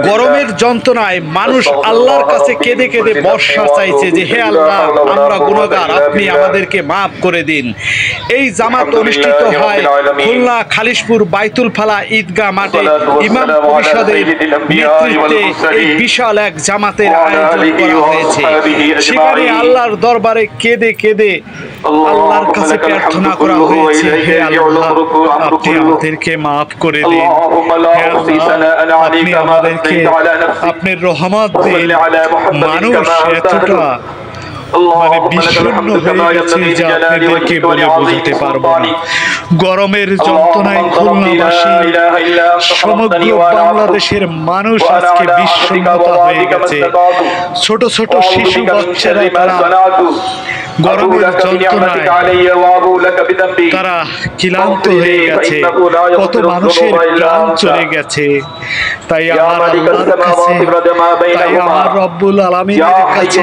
গরমের যন্ত্রণায় মানুষ আল্লাহর কাছে কেঁদে কেঁদে বর্ষা চাইছে যে হে আল্লাহ, আমরা গুনাহগার, আপনি আমাদেরকে মাফ করে দিন। এই জামাত অনুষ্ঠিত হয় খুলনা খালিশপুর বাইতুল ফালাহ ঈদগাহ মাঠে। ইমাম পরিষদের নেতৃত্বে এই বিশাল এক জামাতের আয়োজন করা হয়েছে। সেখানে আল্লাহর দরবারে কেঁদে কেঁদে আল্লাহর কাছে প্রার্থনা করা হয়েছে, হে আল্লাহ, আপনি আমাদেরকে মাফ করে দিন। হে আল্লাহ, আপনি আমাদেরকে আপনার রহমত দিন। মানুষ এতটা বিষণ্ণ হয়ে গেছে যে আপনাদেরকে বলে বোঝাতে পারবো না। গরমের যন্ত্রণায় খুলনাবাসী, সমগ্র বাংলাদেশের মানুষ আজকে বিষণ্ণতা হয়ে গেছে। ছোট ছোট শিশু বাচ্চারা তারা গরমের যন্ত্রণায় তারা ক্লান্ত হয়ে গেছে। কত মানুষের প্রাণ চলে গেছে। তাই আমার আল্লাহর কাছে, তাই আমার রব্বুল আলামিনের কাছে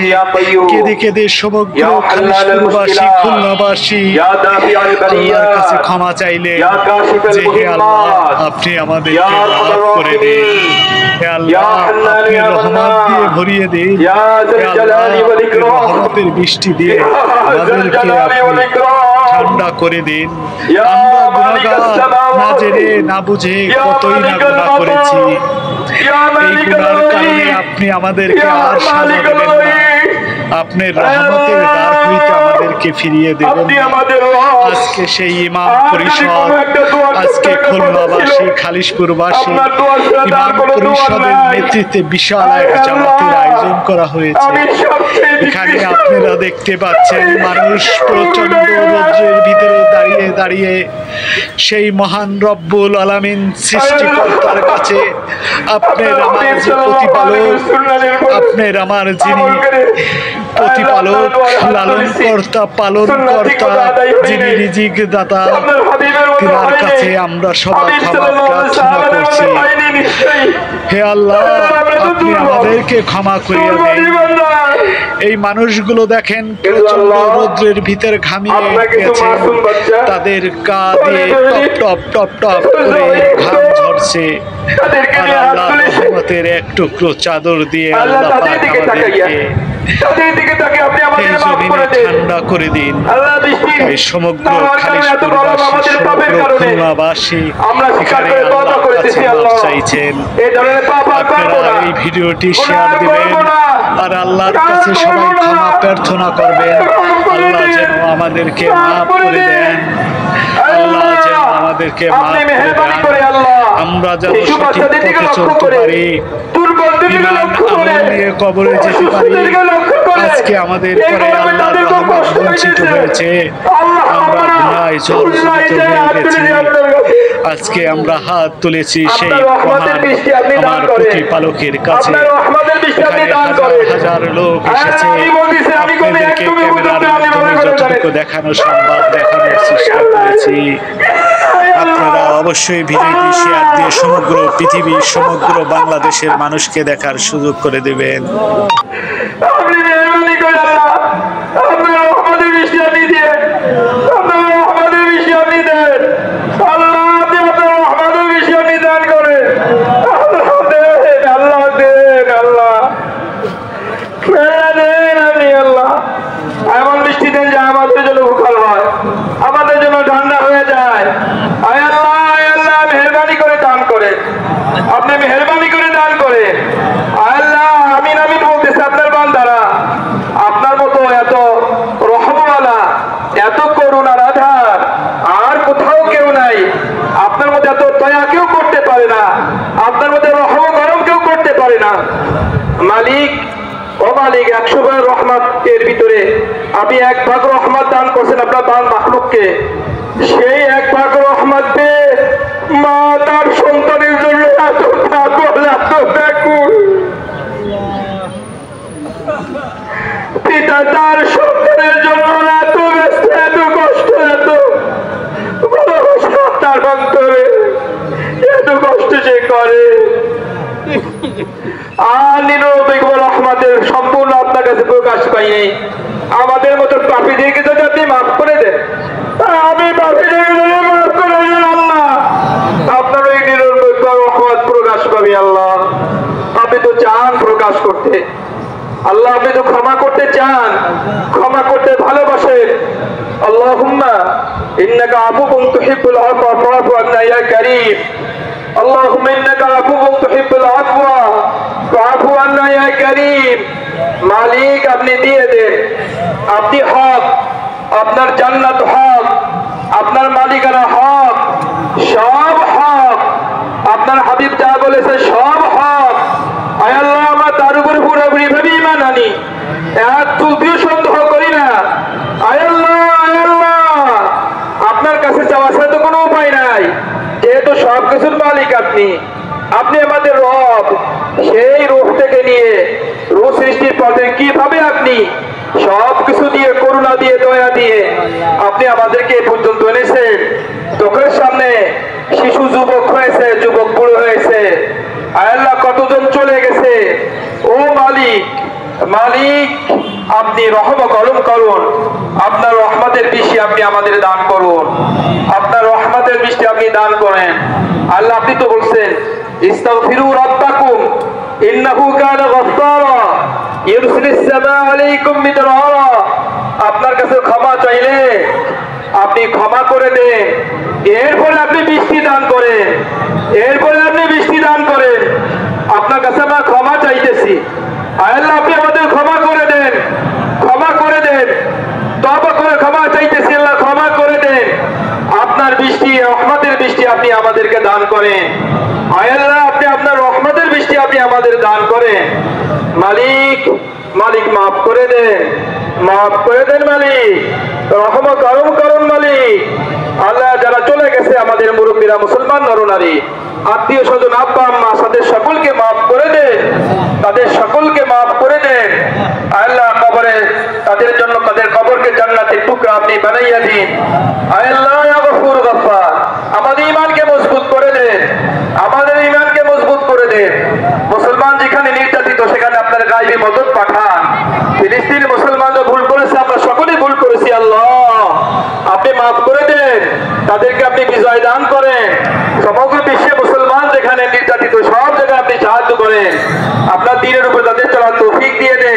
কেঁদে কেঁদে সমগ্র খালিশপুরবাসী, খুলনাবাসী আল্লাহর কাছে ক্ষমা চাইলে যে হে আল্লাহ, আপনি আমাদেরকে মাফ করে দিন। হে আল্লাহ, আপনি রহমত দিয়ে ভরিয়ে দিন। হে আল্লাহ, রহমতের বৃষ্টি দিয়ে আমাদেরকে আপনি ঠান্ডা করে দিন। আমরা গুনাহগার, না জেনে না বুঝে কতই না গুনাহ করেছি। এই গুনার কারণে আপনি আমাদেরকে আর সাজা দেবেন না। আপনার রহমতের দ্বার হইতে আমাদেরকে ফিরিয়ে দেবেন। আজকে সেই ইমাম পরিষদ, আজকে খুলনাবাসী, খালিশপুরবাসী ইমাম পরিষদের নেতৃত্বে বিশাল এক জামাতের আয়োজন করা হয়েছে। এখানে আপনারা দেখতে পাচ্ছেন মানুষ প্রচন্ড রৌদ্রের ভিতরে দাঁড়িয়ে দাঁড়িয়ে সেই মহান রব্বুল আলামিন সৃষ্টিকর্তার কাছে, আপনার আমার যে প্রতিপালক, আপনার আমার যিনি প্রতিপালক, লালন কর্তা, পালন কর্তা, যিনি রিজিক দাতা, তিনার কাছে আমরা সবাই ক্ষমা প্রার্থনা করছি। হে আল্লাহ, আপনি আমাদেরকে ক্ষমা করিয়া দেন। এই মানুষগুলো দেখেন প্রচন্ড রৌদ্রের ভিতরে ঘামিয়ে গেছে, তাদের গা দিয়ে টপ টপ টপ টপ করে ঘাম ঝরছে। আর আল্লাহ রহমতের এক টুকরো চাদর দিয়ে আল্লাহ পাক আমাদেরকে ঠান্ডা করে দিন। এই সমগ্র খালিশপুরবাসী, সমগ্র খুলনাবাসী এখানে আল্লাহর কাছে মাফ চাইছেন। আপনারা এই ভিডিওটি শেয়ার দিবেন আর আল্লাহর কাছে সবাই ক্ষমা প্রার্থনা করবেন। আল্লাহ যেন আমাদেরকে মাফ করে দেন, আল্লাহ যেন আমাদেরকে মাফ করে দেন। আমরা যেন সঠিক পথে চলতে পারি, ঈমান আমল নিয়ে কবরে যেতে পারি। আজকে আমাদের পরে আল্লাহর রহমত বঞ্চিত হয়েছে, আমরা গুনাহে জর্জরিত হয়ে গেছি। আজকে আমরা হাত তুলেছি সেই মহান আমার প্রতিপালকের কাছে। এখানে হাজার হাজার লোক এসেছে। আপনাদেরকে ক্যামেরার মাধ্যমে যতটুকু দেখানো সম্ভব দেখানোর চেষ্টা করেছি। আপনারা অবশ্যই ভিডিওটি শেয়ার দিয়ে সমগ্র পৃথিবী, সমগ্র বাংলাদেশের মানুষকে দেখার সুযোগ করে দেবেন। এমন বৃষ্টি দেন যে আমাদের জন্য ভূখাল হয়, আমাদের জন্য ঠান্ডা হয়ে যায়। আয় আল্লাহ, আয় আল্লাহ, মেহেরবানি করে দান করে, আপনি মেহেরবানি করে দান করে। আয় আল্লাহ, আমিন আমিন বলতেছে আপনার বান্দারা। আপনার মতো এত রহমওয়ালা, এত করুণার আধার আর কোথাও কেউ নাই। আপনার মতো এত দয়া কেউ করতে পারে না, আপনার মতো রহম গরম কেউ করতে পারে না। মালিক, ও মালিক, 100 ভাগ রহমতের ভিতরে আপনি 1 ভাগ রহমত দান করছেন আপনার বান মাখলুককে। সেই 1 ভাগ রহমত পেয়ে মা তার সন্তানের জন্য এত পাগল, এত ব্যাকুল, পিতা তার সন্তানের জন্য এত ব্যস্ত, এত কষ্ট, এত ভালোবাসা তার অন্তরে, এত কষ্ট সে করে। আর নিরবিক রহমতের সম্পূর্ণ আপনার কাছে প্রকাশ পাইনি। আমাদের মতো পাপীদেরকে যদি আপনি মাফ করে দেন, আমি পাপীদেরকে যদি মাফ করে দেন আল্লাহ, আপনার ওই নিরবিক রহমত প্রকাশ পাবে আল্লাহ। আপনি তো চান প্রকাশ করতে, আল্লাহ আপনি তো ক্ষমা করতে চান, ক্ষমা করতে ভালোবাসেন। আল্লাহুম্মা ইন্নাকা আফুউন তুহিব্বুল আফওয়া ফাআফু আন্না ইয়া কারীম। আল্লাহুম্মা ইন্নাকা আফুউন তুহিব্বুল আফওয়া ফাআফু আন্না ইয়া কারীম। মালিক আপনি দিয়ে দেন, আপনি হক, আপনার জান্নাত হক, আপনার মালিকানা হক, সব হক, আপনার হাবিব যা বলেছে সব হক। আয় আল্লাহ আমরা তার উপর পুরোপুরি ভাবে ঈমান আনি, এক চুলটিও সন্দেহ করি না। আয় আল্লাহ, আয় আল্লাহ, আপনার কাছে চাওয়া ছাড়া তো কোনো উপায় নাই, যেহেতু সব কিছুর মালিক আপনি, আপনি আমাদের রব। সেই রূহ থেকে নিয়ে রূহ সৃষ্টির পথে কিভাবে আপনি সব কিছু দিয়ে, করুণা দিয়ে, দয়া দিয়ে আপনি আমাদেরকে এ পর্যন্ত এনেছেন। চোখের সামনে শিশু যুবক হয়েছে, যুবক বুড়ো হয়েছে, আল্লাহ কতজন চলে গেছে। ও মালিক, মালিক আপনি রহম করম করুন, আপনার রহমতের বৃষ্টি আপনি আমাদের দান করুন, আপনার রহমতের বৃষ্টি আপনি দান করেন। আল্লাহ আপনি তো বলছেন ইস্তাগফিরু রাব্বাকুম ইন্নাহু কানা গফফারা ইউরসিলিস সামা আলাইকুম মিদরারা। আপনার কাছে ক্ষমা চাইলে আপনি ক্ষমা করে দেন, এরপরে আপনি বৃষ্টি দান করেন, এরপরে আপনি বৃষ্টি দান করেন। আপনার কাছে আমরা ক্ষমা চাইতেছি, আল্লাহ আপনি আমাদের ক্ষমা করে দেন, ক্ষমা করে দেন, তওবা করে ক্ষমা চাইতেছি, আল্লাহ ক্ষমা করে দেন। আপনার বৃষ্টি, রহমতের বৃষ্টি আপনি আমাদেরকে দান করেন। আল্লাহ আপনি আপনার রহমতের বৃষ্টি আপনি আমাদের দান করেন। মালিক, মালিক মাফ করে দেন, মাফ করে দেন মালিক, রহম করম করুন মালিক। আল্লাহ যারা চলে গেছে আমাদের মুরব্বীরা, মুসলমান নরনারী, আত্মীয় স্বজন, আব্বা আম্মা, তাদের সকলকে মাফ করে দেন, তাদের সকলকে মাফ করে দেন। আল্লাহ কবরে তাদের জন্য, তাদের কবরকে জান্নাতের টুকরা আপনি বানাইয়া দিন। আল্লাহ ইয়া গফুর গফফার, আমাদের ঈমানকে মজবুত করে দেন, আমাদের ঈমানকে মজবুত করে দেন। মুসলমান যেখানে নির্যাতিত সেখানে আপনার গায়েবী মদদ পাঠান। ফিলিস্তিন মুসলমানরা ভুল করেছে, আমরা সকলেই ভুল করেছি, আল্লাহ আপনি মাফ করে দেন, তাদেরকে আপনি বিজয় দান করেন। সমগ্র বিশ্বে মুসলমান যেখানে নির্যাতিত সব জায়গায় আপনি সাহায্য করেন, আপনার দ্বীনের উপর তাদের চলার তৌফিক দিয়ে দেন।